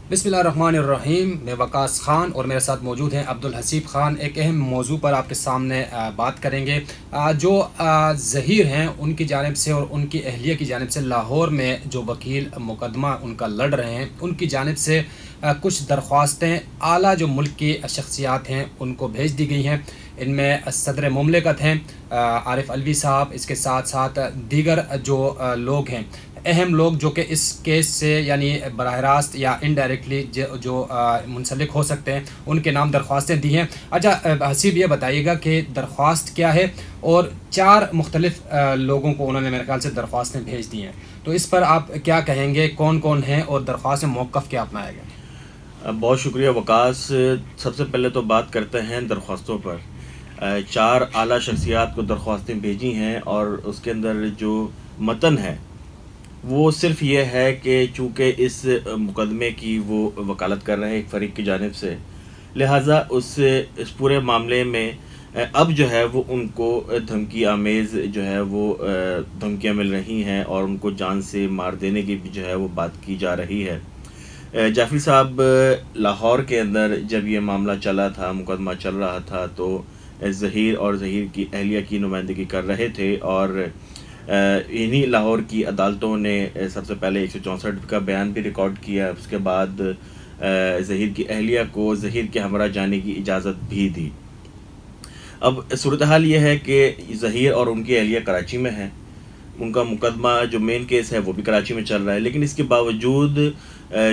बिस्मिल्लाहिर्रहमानिर्रहीम। मैं वकास ख़ान और मेरे साथ मौजूद हैं अब्दुल हसीब ख़ान। एक अहम मौजू पर आपके सामने बात करेंगे। जो ज़हीर हैं उनकी जानिब से और उनकी अहलिया की जानिब से लाहौर में जो वकील मुकदमा उनका लड़ रहे हैं, उनकी जानिब से कुछ दरख्वास्तें आला जो मुल्क की शख्सियात हैं उनको भेज दी गई हैं। इनमें सदर मुमलिकत हैं आरिफ अलवी साहब, इसके साथ साथ दीगर जो लोग हैं, अहम लोग जो कि इस केस से यानी बराह रास्त या इनडायरेक्टली जो मुंसलिक हो सकते हैं, उनके नाम दरख्वास्तें दी हैं। अच्छा हसीब, ये बताइएगा कि दरख्वास्त क्या है, और 4 मुख्तलिफ लोगों को उन्होंने मेरे ख्याल से दरख्वास्तें भेज दी हैं, तो इस पर आप क्या कहेंगे, कौन कौन हैं और दरख्वास्त में मौक़िफ़ क्या अपनाया गया? बहुत शुक्रिया वकास। सबसे पहले तो बात करते हैं दरख्वास्तों पर। 4 आला शख्सियात को दरख्वास्तें भेजी हैं और उसके अंदर जो मतन है वो सिर्फ़ ये है कि चूँकि इस मुकदमे की वो वकालत कर रहे हैं एक फ़रीक की जानिब से, लिहाजा इस पूरे मामले में अब जो है वो उनको धमकी आमेज़ जो है वो धमकियाँ मिल रही हैं और उनको जान से मार देने की भी जो है वो बात की जा रही है। जाफ़री साहब लाहौर के अंदर जब ये मामला चला था, मुकदमा चल रहा था, तो ज़हीर और ज़हीर की अहलिया की नुमाइंदगी कर रहे थे और इन्हीं लाहौर की अदालतों ने सबसे पहले 164 का बयान भी रिकॉर्ड किया। उसके बाद ज़हीर की अहलिया को ज़हीर के हमरा जाने की इजाज़त भी दी। अब सूरत हाल ये है कि ज़हीर और उनकी अहलिया कराची में है, उनका मुकदमा जो मेन केस है वो भी कराची में चल रहा है, लेकिन इसके बावजूद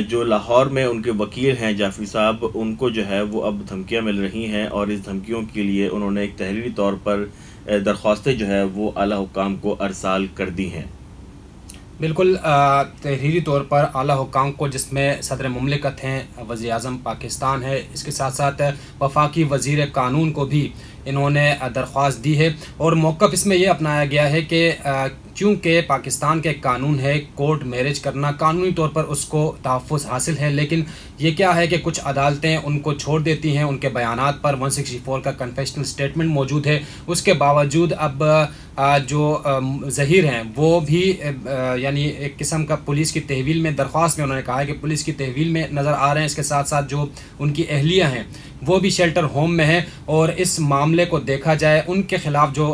जो लाहौर में उनके वकील हैं जाफ़री साहब, उनको जो है वो अब धमकियाँ मिल रही हैं और इस धमकियों के लिए उन्होंने एक तहरीरी तौर पर दरख्वास्तें जो है वो आला हुक्काम को अरसाल कर दी हैं। बिल्कुल, तहरीरी तौर पर आला हुक्काम को, जिसमें सदर मुमलिकत हैं, वज़ीर-ए-आज़म पाकिस्तान है, इसके साथ साथ वफाकी वज़ीर कानून को भी इन्होंने दरख्वास्त दी है। और मौक़िफ़ इसमें यह अपनाया गया है कि चूँकि पाकिस्तान के कानून है कोर्ट मैरिज करना, कानूनी तौर पर उसको तहफ़्फ़ुज़ हासिल है, लेकिन ये क्या है कि कुछ अदालतें उनको छोड़ देती हैं। उनके बयानात पर 164 का कन्फेशनल स्टेटमेंट मौजूद है। उसके बावजूद अब जो ज़हीर हैं वो भी यानी एक किस्म का पुलिस की तहवील में, दरख्वास्त में उन्होंने कहा है कि पुलिस की तहवील में नज़र आ रहे हैं। इसके साथ साथ जो उनकी अहलिया हैं वो भी शेल्टर होम में है, और इस मामले को देखा जाए, उनके ख़िलाफ़ जो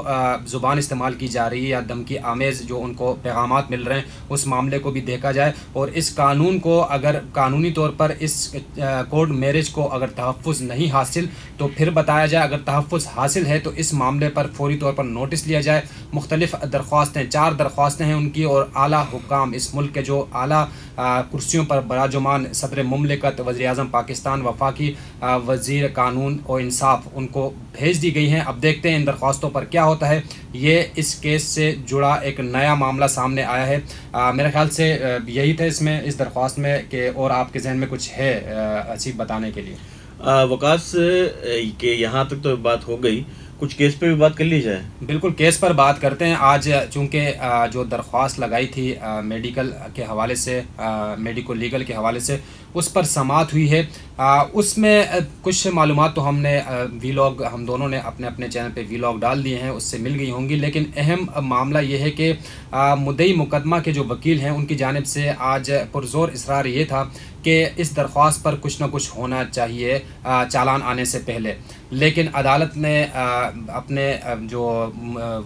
ज़ुबान इस्तेमाल की जा रही है या धमकी आमेज़ जो उनको पैगामात मिल रहे हैं, उस मामले को भी देखा जाए, और इस कानून को अगर कानूनी तौर पर इस कोर्ट मैरिज को अगर तहफ़्फ़ुज़ नहीं हासिल तो फिर बताया जाए, अगर तहफ़्फ़ुज़ हासिल है तो इस मामले पर फ़ौरी तौर पर नोटिस लिया जाए। मुख्तलिफ़ दरख्वास्तें, 4 दरख्वास्तें हैं उनकी, और आला हुक्काम, इस मुल्क के जो आला कुर्सियों पर बराजुमान सदर मुमलिकत, वज़ीर-ए-आज़म पाकिस्तान, वफाकी वज़ीर कानून और इंसाफ, उनको भेज दी गई हैं। अब देखते हैं इन दरख्वास्तों पर क्या होता है। ये इस केस से जुड़ा एक नया मामला सामने आया है। मेरे ख्याल से यही था इसमें, इस दरख्वास्त में, कि और आपके जहन में कुछ है असीब बताने के लिए? वकास के यहाँ तक तो बात हो गई, कुछ केस पे भी बात कर ली जाए। बिल्कुल, केस पर बात करते हैं। आज चूँकि जो दरख्वास्त लगाई थी मेडिकल के हवाले से, मेडिको लीगल के हवाले से, उस पर समाअत हुई है। उसमें कुछ मालूमात तो हमने वीलॉग, हम दोनों ने अपने अपने चैनल पे वीलॉग डाल दिए हैं, उससे मिल गई होंगी, लेकिन अहम मामला ये है कि मुद्दई मुकदमा के जो वकील हैं उनकी जानिब से आज पुरज़ोर इसरार ये था कि इस दरख्वास्त पर कुछ ना कुछ होना चाहिए चालान आने से पहले, लेकिन अदालत ने अपने जो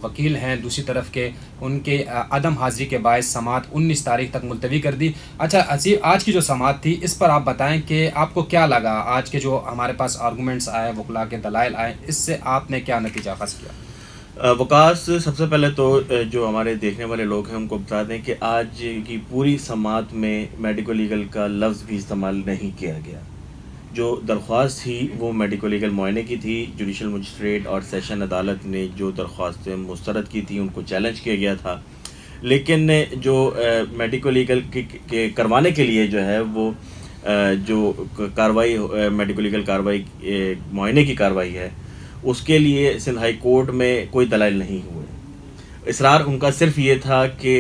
वकील हैं दूसरी तरफ के, उनके अदम हाज़िरी के बायस समाअत 19 तारीख तक मुलतवी कर दी। अच्छा असीब, आज की जो समाअत थी, इस पर आप बताएं कि आपको क्या लगा? आज के जो हमारे पास आर्गूमेंट्स आए, वकला के दलाइल आए, इससे आपने क्या नतीजा अख़ज़ किया? वकास, सबसे पहले तो जो हमारे देखने वाले लोग हैं उनको बता दें कि आज की पूरी समाअत में मेडिको लीगल का लफ्ज़ भी इस्तेमाल नहीं किया गया। जो दरख्वास्त थी वो मेडिको लीगल मुआयने की थी। जुडिशल मजिस्ट्रेट और सेशन अदालत ने जो दरख्वास्तें मुस्तरद की थी उनको चैलेंज किया गया था, लेकिन जो मेडिको लीगल के करवाने के लिए जो है वो जो कार्रवाई, मेडिको लीगल कार्रवाई, मुआयने की कार्रवाई है, उसके लिए सिंध हाई कोर्ट में कोई दलाइल नहीं हुए। इसरार उनका सिर्फ ये था कि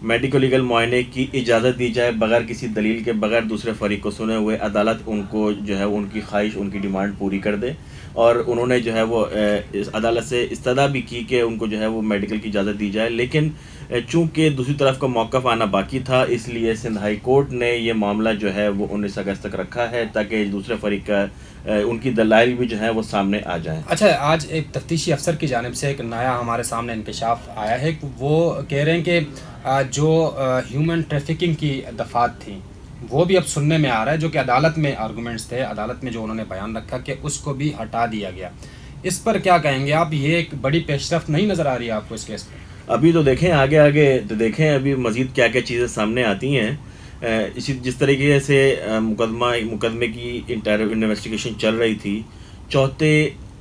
मेडिको लीगल मुआयने की इजाज़त दी जाए बगैर किसी दलील के, बगैर दूसरे फरीक को सुने हुए। अदालत उनको जो है उनकी ख्वाहिश, उनकी डिमांड पूरी कर दे। और उन्होंने जो है वो इस अदालत से इस्तदा भी की कि उनको जो है वो मेडिकल की इजाज़त दी जाए, लेकिन चूँकि दूसरी तरफ का मौक़िफ़ आना बाकी था, इसलिए सिंध हाई कोर्ट ने ये मामला जो है वो 19 अगस्त तक रखा है ताकि दूसरे फरीक का उनकी दलाइल भी जो है वो सामने आ जाएं। अच्छा, आज एक तफ्तीशी अफसर की जानिब से एक नया हमारे सामने इंकशाफ आया है। वो कह रहे हैं कि जो ह्यूमन ट्रैफिकिंग की दफ़ात थी वो भी अब सुनने में आ रहा है, जो कि अदालत में आर्गूमेंट्स थे, अदालत में जो उन्होंने बयान रखा कि उसको भी हटा दिया गया। इस पर क्या कहेंगे आप? ये एक बड़ी पेशरफ्त नहीं नज़र आ रही है आपको इस केस में? अभी तो देखें, आगे आगे तो देखें अभी मज़ीद क्या क्या चीज़ें सामने आती हैं। इसी जिस तरीके से मुकदमे की इन्वेस्टिगेशन चल रही थी, चौथे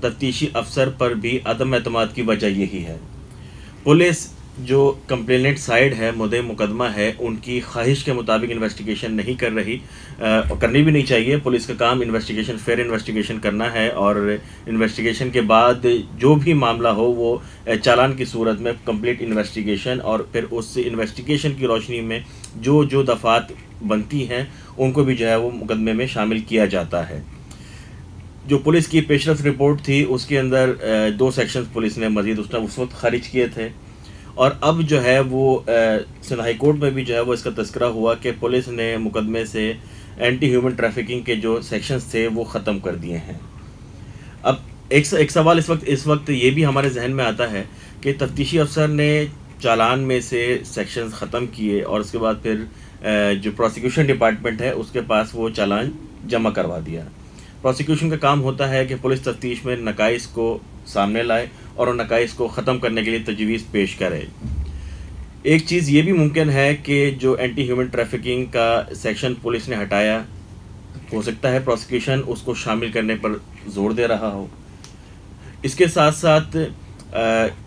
तफ्तीशी अफसर पर भी अदम एतमाद की वजह यही है। पुलिस जो कंप्लेनेंट साइड है, मुद्दे मुकदमा है, उनकी ख्वाहिश के मुताबिक इन्वेस्टिगेशन नहीं कर रही, और करनी भी नहीं चाहिए। पुलिस का काम इन्वेस्टिगेशन, फेयर इन्वेस्टिगेशन करना है, और इन्वेस्टिगेशन के बाद जो भी मामला हो वो चालान की सूरत में कंप्लीट इन्वेस्टिगेशन, और फिर उस इन्वेस्टिगेशन की रोशनी में जो जो दफ़ात बनती हैं उनको भी जो है वो मुकदमे में शामिल किया जाता है। जो पुलिस की पेशरफ रिपोर्ट थी उसके अंदर 2 सेक्शंस पुलिस ने मज़ीद उस वक्त खारिज किए थे, और अब जो है वो सिंध हाई कोर्ट में भी जो है वो इसका तस्करा हुआ कि पुलिस ने मुकदमे से एंटी ह्यूमन ट्रैफिकिंग के जो सेक्शंस थे वो ख़त्म कर दिए हैं। अब एक सवाल इस वक्त ये भी हमारे जहन में आता है कि तफ्तीशी अफसर ने चालान में से सेक्शंस ख़त्म किए और उसके बाद फिर जो प्रोसिक्यूशन डिपार्टमेंट है उसके पास वो चालान जमा करवा दिया। प्रोसिक्यूशन का काम होता है कि पुलिस तफ्तीश में नकाइस को सामने लाए और उन नकाइस को ख़त्म करने के लिए तजवीज़ पेश करे। एक चीज़ ये भी मुमकिन है कि जो एंटी ह्यूमन ट्रैफिकिंग का सेक्शन पुलिस ने हटाया, हो सकता है प्रोसिक्यूशन उसको शामिल करने पर जोर दे रहा हो। इसके साथ साथ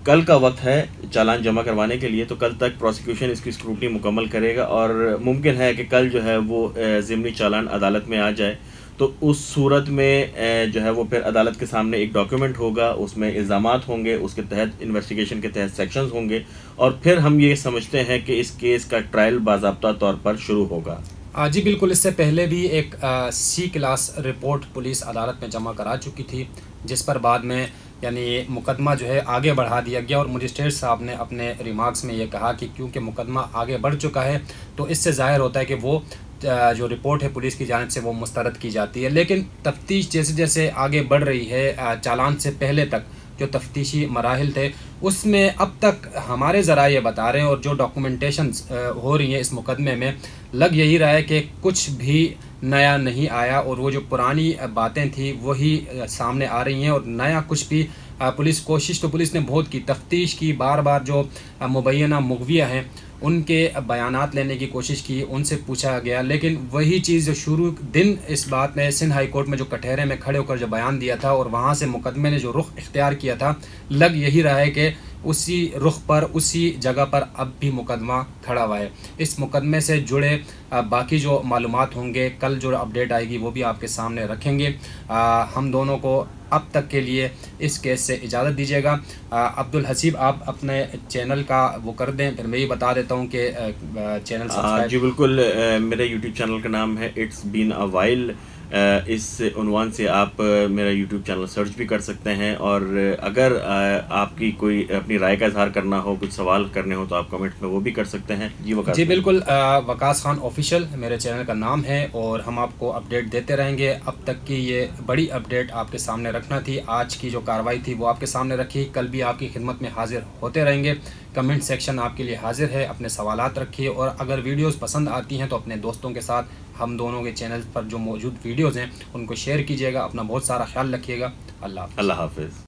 कल का वक्त है चालान जमा करवाने के लिए, तो कल तक प्रोसिक्यूशन इसकी स्क्रूटनी मुकम्मल करेगा और मुमकिन है कि कल जो है वो ज़िमनी चालान अदालत में आ जाए। तो उस सूरत में जो है वो फिर अदालत के सामने एक डॉक्यूमेंट होगा, उसमें इल्ज़ामात होंगे, उसके तहत इन्वेस्टिगेशन के तहत सेक्शंस होंगे, और फिर हम ये समझते हैं कि इस केस का ट्रायल बाज़ाब्ता तौर पर शुरू होगा। जी बिल्कुल। इससे पहले भी एक C क्लास रिपोर्ट पुलिस अदालत में जमा करा चुकी थी, जिस पर बाद में यानी मुकदमा जो है आगे बढ़ा दिया गया, और मजिस्ट्रेट साहब ने अपने रिमार्क्स में ये कहा कि क्योंकि मुकदमा आगे बढ़ चुका है तो इससे ज़ाहिर होता है कि वो जो रिपोर्ट है पुलिस की जानिब से वो मुस्तरद की जाती है। लेकिन तफ्तीश जैसे जैसे आगे बढ़ रही है, चालान से पहले तक जो तफ्तीशी मराहिल थे उसमें अब तक हमारे ज़रा ये बता रहे हैं, और जो डॉक्यूमेंटेशन हो रही हैं इस मुकदमे में, लग यही रहा है कि कुछ भी नया नहीं आया, और वो जो पुरानी बातें थी वही सामने आ रही हैं, और नया कुछ भी पुलिस पुलिस ने बहुत की तफ्तीश की, बार बार जो मुबैना मुगविया हैं उनके बयानात लेने की कोशिश की, उनसे पूछा गया, लेकिन वही चीज़ जो शुरू दिन इस बात में सिंध हाई कोर्ट में जो कटहरे में खड़े होकर जो बयान दिया था और वहाँ से मुकदमे ने जो रुख इख्तियार किया था, लग यही रहा है कि उसी रुख पर, उसी जगह पर अब भी मुकदमा खड़ा हुआ है। इस मुकदमे से जुड़े बाकी जो मालूमात होंगे, कल जो अपडेट आएगी वो भी आपके सामने रखेंगे। हम दोनों को अब तक के लिए इस केस से इजाज़त दीजिएगा। अब्दुल हसीब, आप अपने चैनल का वो कर दें, फिर मैं ये बता देता हूँ कि चैनल सब्सक्राइब। जी बिल्कुल, मेरे यूट्यूब चैनल का नाम है इट्स बीन अ वाइल। इस उन्वान से आप मेरा यूट्यूब चैनल सर्च भी कर सकते हैं, और अगर आपकी कोई अपनी राय का इजहार करना हो, कुछ सवाल करने हो, तो आप कमेंट में वो भी कर सकते हैं। जी वकास जी बिल्कुल, वकास खान ऑफिशियल मेरे चैनल का नाम है, और हम आपको अपडेट देते रहेंगे। अब तक की ये बड़ी अपडेट आपके सामने रखना थी, आज की जो कार्रवाई थी वो आपके सामने रखी, कल भी आपकी खिदमत में हाजिर होते रहेंगे। कमेंट सेक्शन आपके लिए हाजिर है, अपने सवालात रखिए, और अगर वीडियोस पसंद आती हैं तो अपने दोस्तों के साथ हम दोनों के चैनल पर जो मौजूद वीडियोस हैं उनको शेयर कीजिएगा। अपना बहुत सारा ख्याल रखिएगा। अल्लाह हाफ़िज़।